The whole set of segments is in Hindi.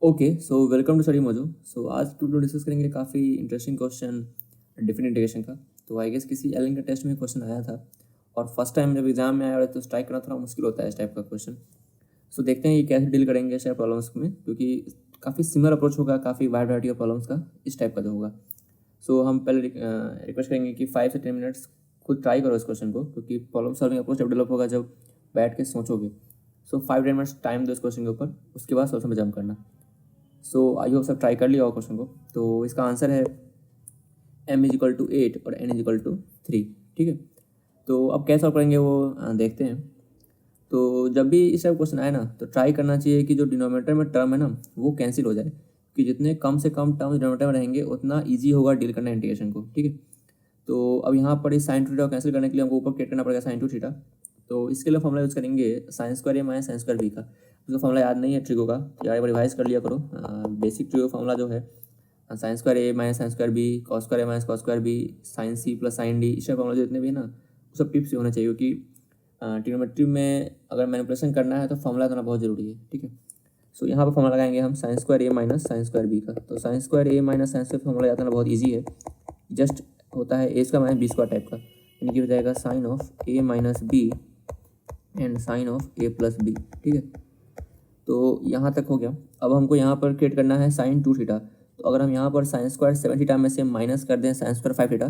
Okay, so welcome to study mojo. So आज डिस्कस करेंगे काफ़ी इंटरेस्टिंग क्वेश्चन डिफरेंट इंटीग्रेशन का। तो आई गेस किसी एलिन का टेस्ट में क्वेश्चन आया था और फर्स्ट टाइम जब एग्जाम में आया तो स्ट्राइक करना थोड़ा मुश्किल होता है इस टाइप का क्वेश्चन। सो देखते हैं ये कैसे डील करेंगे इस टाइप प्रॉब्लम्स में, क्योंकि काफ़ी सिमिलर अप्रोच होगा, काफ़ी वाइड वैरायटी ऑफ प्रॉब्लम्स का इस टाइप का जो होगा। सो हम पहले रिक्वेस्ट करेंगे कि 5 से 10 मिनट्स खुद ट्राई करो इस क्वेश्चन को, क्योंकि प्रॉब्लम सॉल्विंग अप्रोच जब डेवलप होगा जब बैठ के सोचोगे। सो 5-10 मिनट्स टाइम दो इस क्वेश्चन के ऊपर, उसके बाद सोल्यूशन पे जंप करना। सो आई होप सब ट्राई कर लिया होगा क्वेश्चन को। तो इसका आंसर है m = 8 और n = 3। ठीक है, तो अब कैसे सॉल्व करेंगे वो देखते हैं। तो जब भी इस टाइप क्वेश्चन आए ना, तो ट्राई करना चाहिए कि जो डिनोमिनेटर में टर्म है ना वो कैंसिल हो जाए, कि जितने कम से कम टर्म डिनोमिनेटर में रहेंगे उतना ईजी होगा डील करना इंटीग्रेशन को। ठीक है, तो अब यहाँ पर इस साइन टू थीटा कैंसिल करने के लिए हमको ऊपर क्रिएट करना पड़ेगा साइन टू थीटा। तो इसके लिए फॉर्मूला यूज़ करेंगे sign square A minus sine square B का। उसका फॉर्मूला याद नहीं है ट्रिगो का, तो यार एक बार रिवाइज कर लिया करो। बेसिक ट्रिगो फॉर्मूला जो है sine square A minus sine square B, cos square A minus cos square B, sine C plus sine D, इस फॉर्मूला जितने भी है ना वो सब टिप्स होना चाहिए, क्योंकि ट्रिग्नोमेट्री में अगर मैनिपुलेशन करना है तो फॉर्मूला होना बहुत ज़रूरी है। ठीक है, सो यहाँ पर फॉर्मूला लगाएंगे हम sine square A minus sine square B का। तो sine square A minus sine square formula याद करना बहुत ईजी है, जस्ट होता है A square minus B square type का, यानी कि हो जाएगा sine of A minus B and sine of A plus B. ठीक है, तो यहाँ तक हो गया। अब हमको यहाँ पर क्रिएट करना है साइन टू थीटा। तो अगर हम यहाँ पर साइन स्क्वायर 7 थीटा में से माइनस कर दें साइन स्क्वायर 5 थीटा,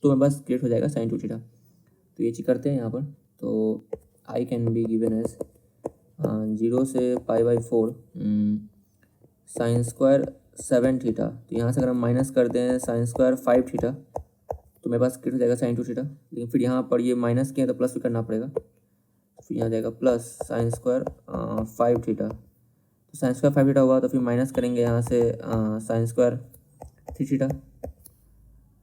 तो हमें बस क्रिएट हो जाएगा साइन टू थीटा। तो ये चीज़ करते हैं यहाँ पर। तो I can be given as 0 से π/4 साइन स्क्वायर 7 थीटा। तो यहाँ से अगर हम माइनस कर दें साइन स्क्वायर 5 थीटा, तो मेरे पास क्रिएट हो जाएगा साइन टू थीटा। लेकिन फिर यहाँ पर ये माइनस किया तो प्लस भी करना पड़ेगा, फिर यहाँ जाएगा प्लस साइन स्क्वायर 5 थीटा। तो साइन स्क्वायर 5 थीटा हुआ तो फिर माइनस करेंगे यहाँ से साइन स्क्वायर 3 थीटा।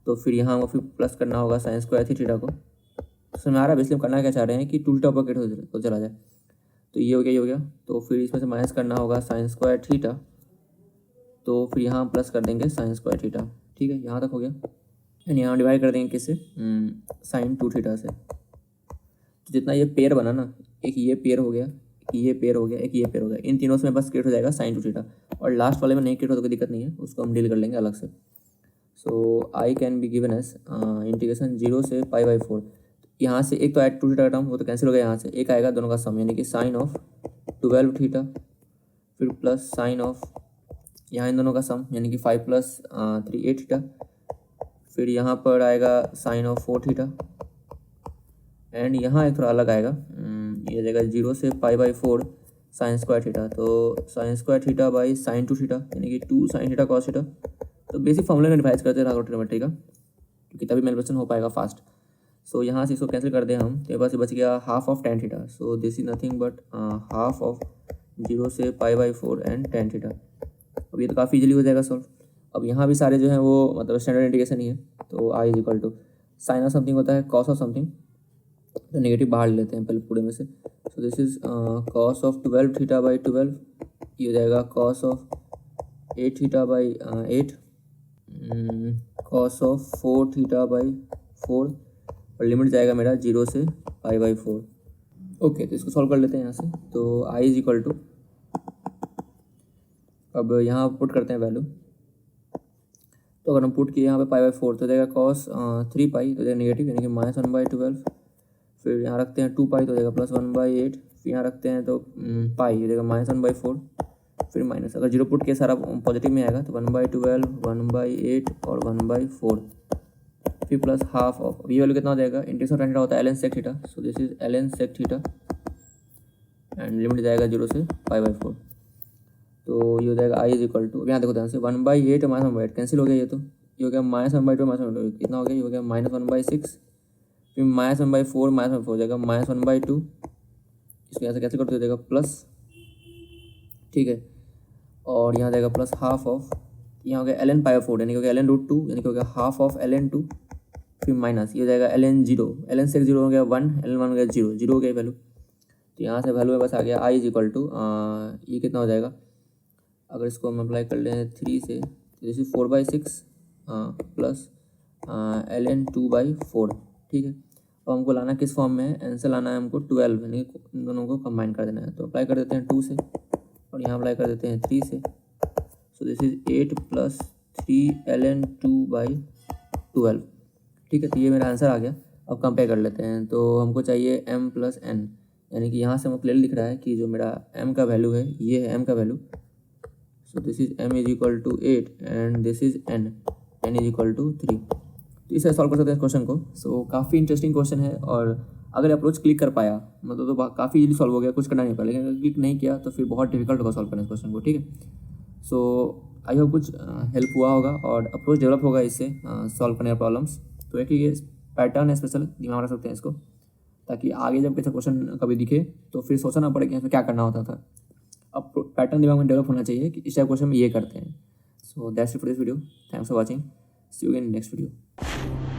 तो फिर यहाँ वो फिर प्लस करना होगा साइन स्क्वायर 3 थीटा को। तो समझ में आ रहा है इसलिए हम करना क्या चाह रहे हैं कि 2 थीटा ऊपर क्रिएट हो चला जाए। तो ये हो गया, ये हो गया। तो फिर इसमें से माइनस करना होगा साइन स्क्वायर थीटा, तो फिर यहाँ प्लस कर देंगे साइन स्क्वायर थीटा। ठीक है, यहाँ तक हो गया। एंड यहाँ डिवाइड कर देंगे किससे, साइन 2 थीटा से। तो जितना ये पेयर बना ना, एक ये पेयर हो गया, एक ये पेयर हो गया, एक ये पेयर हो गया, इन तीनों से बस क्रिएट हो जाएगा साइन टू थीटा। और लास्ट वाले में नहीं क्रिएट हो तो कोई दिक्कत नहीं है, उसको हम डील कर लेंगे अलग से। So I can be given as integration 0 से π/4। यहाँ से एक तो ऐड 2 थीटा का टर्म वो तो कैंसिल हो गया, यहाँ से एक आएगा दोनों का सम, यानी कि साइन ऑफ 12 थीटा, फिर प्लस साइन ऑफ यहाँ इन दोनों का सम, यानी कि 5 + 3 8 थीटा। फिर यहाँ पर आएगा साइन ऑफ 4 थीटा, एंड यहाँ एक थोड़ा अलग आएगा, ये जाएगा 0 से π/4 साइन स्क्वायर थीटा। तो sine square theta by sine to theta, यानी कि 2 साइन थीटा कॉस थीटा। तो बेसिक फॉर्मूले में डिवाइड करते रहा ट्रिग्नोमेट्री का, क्योंकि तभी मैनिपुलेशन हो पाएगा फास्ट। सो यहाँ से इसको कैंसिल कर दें हम, तो बस बच गया half of tan theta. So this is nothing but half of 0 से π/4 एंड tan थीटा। अब ये तो काफ़ी इजीली हो जाएगा सॉल्व। अब यहाँ भी सारे जो हैं वो मतलब स्टैंडर्ड इंटीग्रेशन ही है। तो I is equal to sine of something होता है कॉस ऑफ समथिंग, तो नेगेटिव बाहर लेते हैं पहले पूरे में से। So this is cos of 12 थीटा/12, ये हो जाएगा कॉस ऑफ 8 थीटा/8, कॉस ऑफ 4 थीटा/4, और लिमिट जाएगा मेरा 0 से π/4। ओके, तो इसको सॉल्व कर लेते हैं यहाँ से। तो आई इज इक्वल टू, अब यहाँ पुट करते हैं वैल्यू। तो अगर हम पुट किए यहाँ पे π/4 तो जाएगा कॉस 3π, तो जाएगा नेगेटिव, यानी कि -1/12। फिर यहाँ रखते हैं 2π तो जाएगा +1/8। फिर यहाँ रखते हैं तो पाई हो जाएगा -1/4। फिर माइनस, अगर जीरो पुट किया सारा पॉजिटिव में आएगा तो 1/12, 1/8 और 1/4। फिर प्लस हाफ ऑफ, ये वैल्यू कितना हो जाएगा, इंटीग्रेशन tan थीटा होता है ln sec theta. So this is ln sec theta, and limit जाएगा 0 से π/4। तो ये हो जाएगा आई इज इक्वल टू, यहाँ देखो ध्यान से, 1/8 -1/8 कैंसिल हो गया, ये तो ये हो गया -1/2 -1/2, कितना हो गया, ये हो गया -1/6। फिर -1/4 -1/4 हो जाएगा -1/2, इसको यहाँ से कैंसिल करते हो जाएगा प्लस। ठीक है, और यहाँ जाएगा प्लस हाफ ऑफ, यहाँ हो गया ln π/4, यानी कि हो गया ln√2, यानी कि हो गया हाफ ऑफ ln2। फिर माइनस, ये हो जाएगा ln0, ln से 0 हो गया 1, ln1 हो गया 0, 0 हो गया वैल्यू। तो यहाँ से वैल्यू में बस आ गया आई इज इक्वल टू, ये कितना हो जाएगा, अगर इसको हम अप्लाई कर लें 3 से, तो दिस इज 4/6 प्लस ln2/4। ठीक है, अब हमको लाना किस फॉर्म में है, आंसर लाना है हमको 12, यानी इन दोनों को कंबाइन कर देना है। तो अप्लाई कर देते हैं 2 से, और यहाँ अप्लाई कर देते हैं 3 से, सो दिस इज 8 + 3 ln 2/12। ठीक है, तो ये मेरा आंसर आ गया। अब कंपेयर कर लेते हैं। तो हमको चाहिए m + n, यानी कि यहाँ से हमको क्लियरली दिख रहा है कि जो मेरा m का वैल्यू है ये है m का value. So this is m = 8 and this is n = 3। तो इसे सॉल्व कर सकते हैं इस क्वेश्चन को। सो काफ़ी इंटरेस्टिंग क्वेश्चन है, और अगर अप्रोच क्लिक कर पाया मतलब तो काफ़ी इजीली सॉल्व हो गया, कुछ करना नहीं पड़ा। लेकिन अगर क्लिक नहीं किया तो फिर बहुत डिफिकल्ट होगा सॉल्व करना इस क्वेश्चन को। ठीक है, सो आई होप कुछ हेल्प हुआ होगा और अप्रोच डेवलप होगा इससे सॉल्व करने का प्रॉब्लम्स। तो एक ये पैटर्न है स्पेशल, दिमाग रख सकते हैं इसको, ताकि आगे जब कैसा क्वेश्चन कभी दिखे तो फिर सोचना ना पड़े कि इसमें क्या करना होता था। अब पैटर्न दिमाग में डेवलप होना चाहिए कि इस टाइप क्वेश्चन में ये करते हैं। So that's it for this video. Thanks for watching. See you in next video.